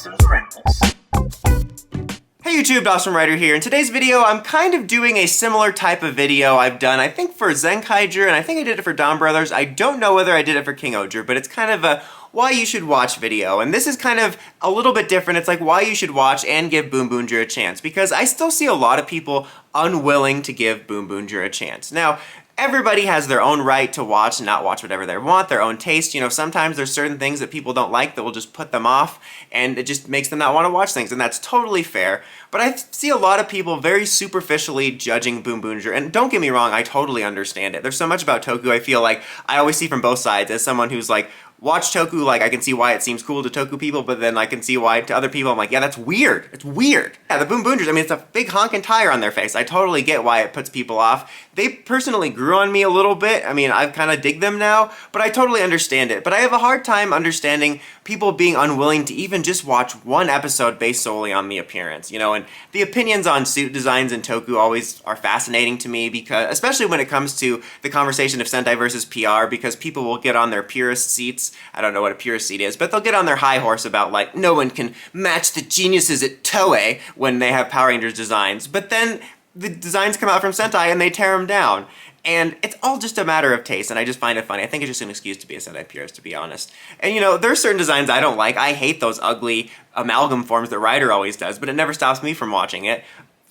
Dawson's Rambles. Hey YouTube, Dawson Writer here. In today's video, I'm kind of doing a similar type of video I've done, I think for Zenkaiger, and I think I did it for Dawn Brothers. I don't know whether I did it for Kingoger, but it's kind of a why you should watch video. And this is kind of a little bit different. It's like why you should watch and give BoonBoomger a chance, because I still see a lot of people unwilling to give BoonBoomger a chance. Now, everybody has their own right to watch and not watch whatever they want, their own taste. You know, sometimes there's certain things that people don't like that will just put them off, and it just makes them not want to watch things, and that's totally fair. But I see a lot of people very superficially judging BoonBoomger, and don't get me wrong, I totally understand it. There's so much about Toku I feel like I always see from both sides as someone who's like, watch Toku, like I can see why it seems cool to Toku people, but then I can see why to other people I'm like, yeah, that's weird. It's weird. Yeah, the BoonBoomgers, I mean, it's a big honkin' tire on their face. I totally get why it puts people off. They personally grew on me a little bit. I mean, I've kind of dig them now, but I totally understand it. But I have a hard time understanding people being unwilling to even just watch one episode based solely on the appearance, you know, and the opinions on suit designs in Toku always are fascinating to me, because especially when it comes to the conversation of Sentai versus PR, because people will get on their purist seats. I don't know what a purist seat is, but they'll get on their high horse about like, no one can match the geniuses at Toei when they have Power Rangers designs, but then the designs come out from Sentai and they tear them down. And it's all just a matter of taste, and I just find it funny. I think it's just an excuse to be a Sentai purist, to be honest. And you know, there are certain designs I don't like. I hate those ugly amalgam forms that Ryder always does, but it never stops me from watching it.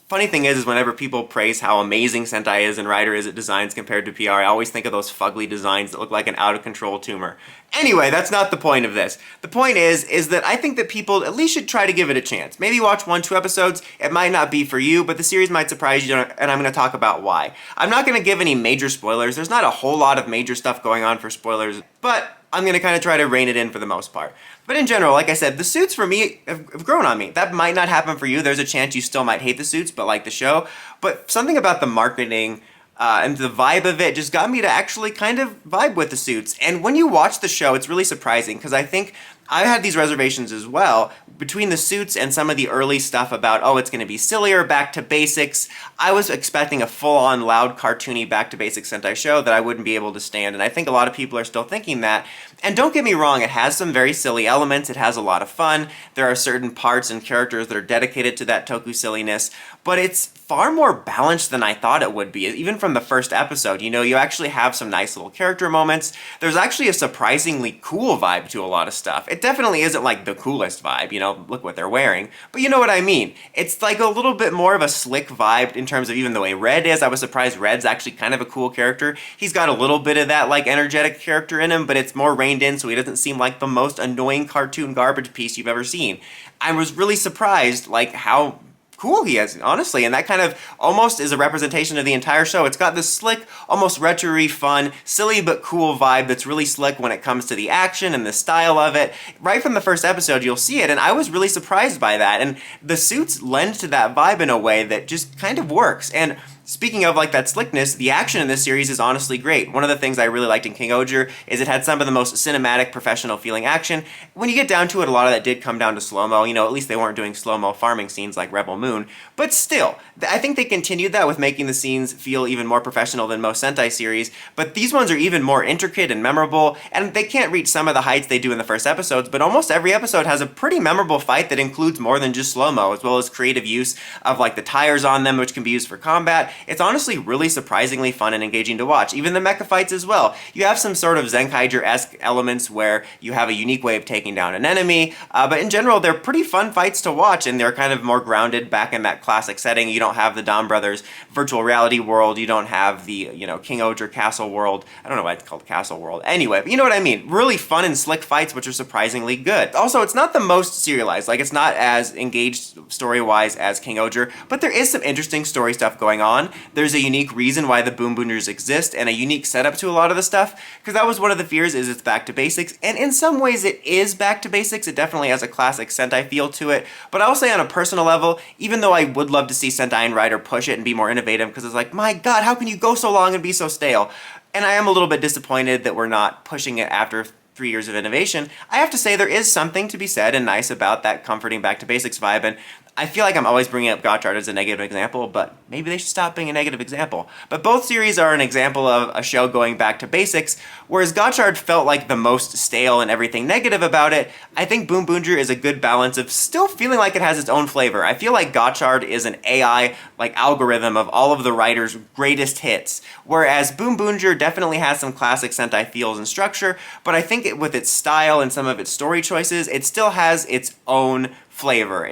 Funny thing is whenever people praise how amazing Sentai is and Ryder is at designs compared to PR, I always think of those fugly designs that look like an out-of-control tumor. Anyway, that's not the point of this. The point is that I think that people at least should try to give it a chance. Maybe watch 1-2 episodes. It might not be for you, but the series might surprise you, and I'm going to talk about why. I'm not going to give any major spoilers. There's not a whole lot of major stuff going on for spoilers, but I'm going to kind of try to rein it in for the most part. But in general, like I said, the suits for me have grown on me. That might not happen for you. There's a chance you still might hate the suits, but like the show. But something about the marketing and the vibe of it just got me to actually kind of vibe with the suits. And when you watch the show, it's really surprising, because I think I had these reservations as well between the suits and some of the early stuff about, oh, it's going to be sillier, back to basics. I was expecting a full-on, loud, cartoony, back to basics Sentai show that I wouldn't be able to stand, and I think a lot of people are still thinking that. And don't get me wrong, it has some very silly elements, it has a lot of fun, there are certain parts and characters that are dedicated to that Toku silliness, but it's far more balanced than I thought it would be, even from the first episode. You know, you actually have some nice little character moments. There's actually a surprisingly cool vibe to a lot of stuff. It definitely isn't like the coolest vibe, you know, look what they're wearing, but you know what I mean. It's like a little bit more of a slick vibe in terms of even the way Red is. I was surprised Red's actually kind of a cool character. He's got a little bit of that like energetic character in him, but it's more reined in, so he doesn't seem like the most annoying cartoon garbage piece you've ever seen. I was really surprised like how cool he is, honestly, and that kind of almost is a representation of the entire show. It's got this slick, almost retro-y, fun, silly but cool vibe that's really slick when it comes to the action and the style of it. Right from the first episode, you'll see it, and I was really surprised by that, and the suits lend to that vibe in a way that just kind of works. And speaking of like that slickness, the action in this series is honestly great. One of the things I really liked in Kingoger is it had some of the most cinematic, professional feeling action. When you get down to it, a lot of that did come down to slow-mo. You know, at least they weren't doing slow-mo farming scenes like Rebel Moon. But still, I think they continued that with making the scenes feel even more professional than most Sentai series. But these ones are even more intricate and memorable, and they can't reach some of the heights they do in the first episodes, but almost every episode has a pretty memorable fight that includes more than just slow-mo, as well as creative use of like the tires on them, which can be used for combat. It's honestly really surprisingly fun and engaging to watch. Even the mecha fights as well. You have some sort of Zenkaiger-esque elements where you have a unique way of taking down an enemy, but in general, they're pretty fun fights to watch, and they're kind of more grounded back in that classic setting. You don't have the Dawn Brothers virtual reality world. You don't have the, you know, Kingoger castle world. I don't know why it's called castle world. Anyway, but you know what I mean. Really fun and slick fights, which are surprisingly good. Also, it's not the most serialized. Like, it's not as engaged story-wise as Kingoger, but there is some interesting story stuff going on. There's a unique reason why the BoonBoomgers exist and a unique setup to a lot of the stuff, because that was one of the fears, is it's back to basics, and in some ways it is back to basics. It definitely has a classic Sentai feel to it, but I'll say on a personal level, even though I would love to see Sentai and Ryder push it and be more innovative, because it's like, my god, how can you go so long and be so stale? And I am a little bit disappointed that we're not pushing it after 3 years of innovation, I have to say there is something to be said and nice about that comforting back to basics vibe, and I feel like I'm always bringing up Gotchard as a negative example, but maybe they should stop being a negative example. But both series are an example of a show going back to basics, whereas Gotchard felt like the most stale and everything negative about it. I think BoonBoomger is a good balance of still feeling like it has its own flavor. I feel like Gotchard is an AI, like, algorithm of all of the writers' greatest hits, whereas BoonBoomger definitely has some classic Sentai feels and structure, but I think with its style and some of its story choices, it still has its own flavor,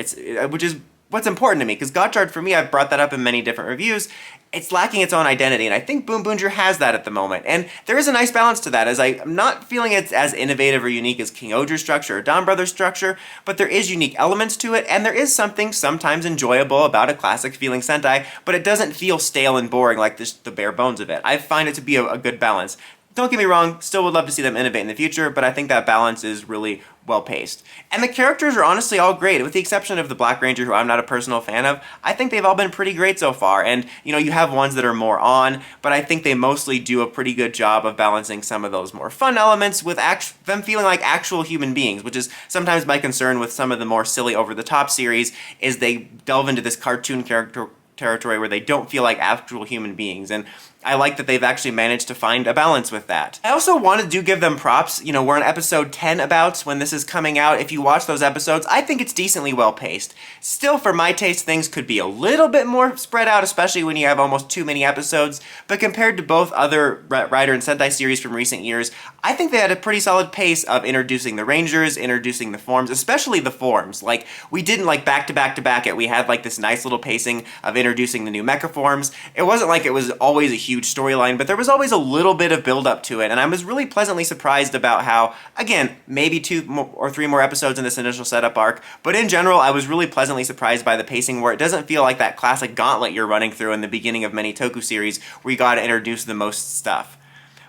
which is what's important to me, because Gotchard, for me, I've brought that up in many different reviews, it's lacking its own identity, and I think BoonBoomger has that at the moment, and there is a nice balance to that, as I'm not feeling it's as innovative or unique as King Oger's structure or Don Brothers' structure, but there is unique elements to it, and there is something sometimes enjoyable about a classic feeling Sentai, but it doesn't feel stale and boring like the bare bones of it. I find it to be a good balance. Don't get me wrong, still would love to see them innovate in the future, but I think that balance is really well paced. And the characters are honestly all great, with the exception of the Black Ranger, who I'm not a personal fan of. I think they've all been pretty great so far, and you have ones that are more on, but I think they mostly do a pretty good job of balancing some of those more fun elements with them feeling like actual human beings, which is sometimes my concern with some of the more silly over-the-top series, is they delve into this cartoon territory where they don't feel like actual human beings, and I like that they've actually managed to find a balance with that. I also wanted to give them props. We're on episode 10 about when this is coming out. If you watch those episodes, I think it's decently well paced. Still, for my taste, things could be a little bit more spread out, especially when you have almost too many episodes, but compared to both other Rider and Sentai series from recent years, I think they had a pretty solid pace of introducing the Rangers, introducing the forms, especially the forms. Like, we didn't back to back to back it. We had this nice little pacing of introducing the new mecha forms. It wasn't like it was always a huge storyline, but there was always a little bit of build up to it, and I was really pleasantly surprised about how, again, maybe 2 or 3 more episodes in this initial setup arc, but in general, I was really pleasantly surprised by the pacing, where it doesn't feel like that classic gauntlet you're running through in the beginning of many Toku series, where you gotta introduce the most stuff.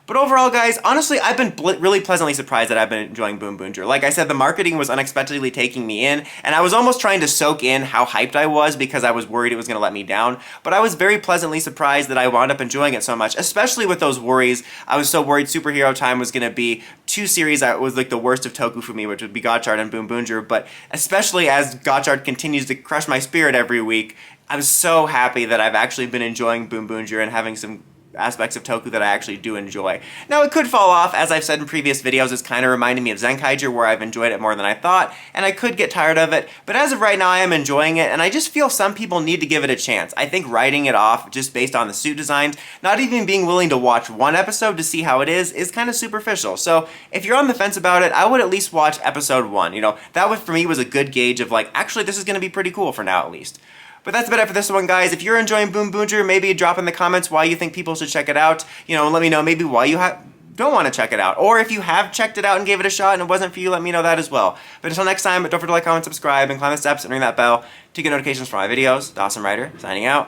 But overall, guys, honestly, I've been really pleasantly surprised that I've been enjoying BoonBoomger. Like I said, the marketing was unexpectedly taking me in, and I was almost trying to soak in how hyped I was because I was worried it was going to let me down. But I was very pleasantly surprised that I wound up enjoying it so much, especially with those worries. I was so worried Superhero Time was going to be 2 series that was the worst of Toku for me, which would be Gotchard and BoonBoomger. But especially as Gotchard continues to crush my spirit every week, I'm so happy that I've actually been enjoying BoonBoomger and having some aspects of Toku that I actually do enjoy. Now, it could fall off, as I've said in previous videos. It's kind of reminding me of Zenkaiger, where I've enjoyed it more than I thought, and I could get tired of it, but as of right now, I am enjoying it, and I just feel some people need to give it a chance. I think writing it off just based on the suit designs, not even being willing to watch 1 episode to see how it is kind of superficial. So, if you're on the fence about it, I would at least watch episode 1. That for me was a good gauge of actually, this is going to be pretty cool for now, at least. But that's about it for this one, guys. If you're enjoying BoonBoomger, maybe drop in the comments why you think people should check it out. Let me know maybe why you don't want to check it out. Or if you have checked it out and gave it a shot and it wasn't for you, let me know that as well. But until next time, don't forget to like, comment, subscribe, and climb the steps and ring that bell to get notifications for my videos. The Awesome Writer, signing out.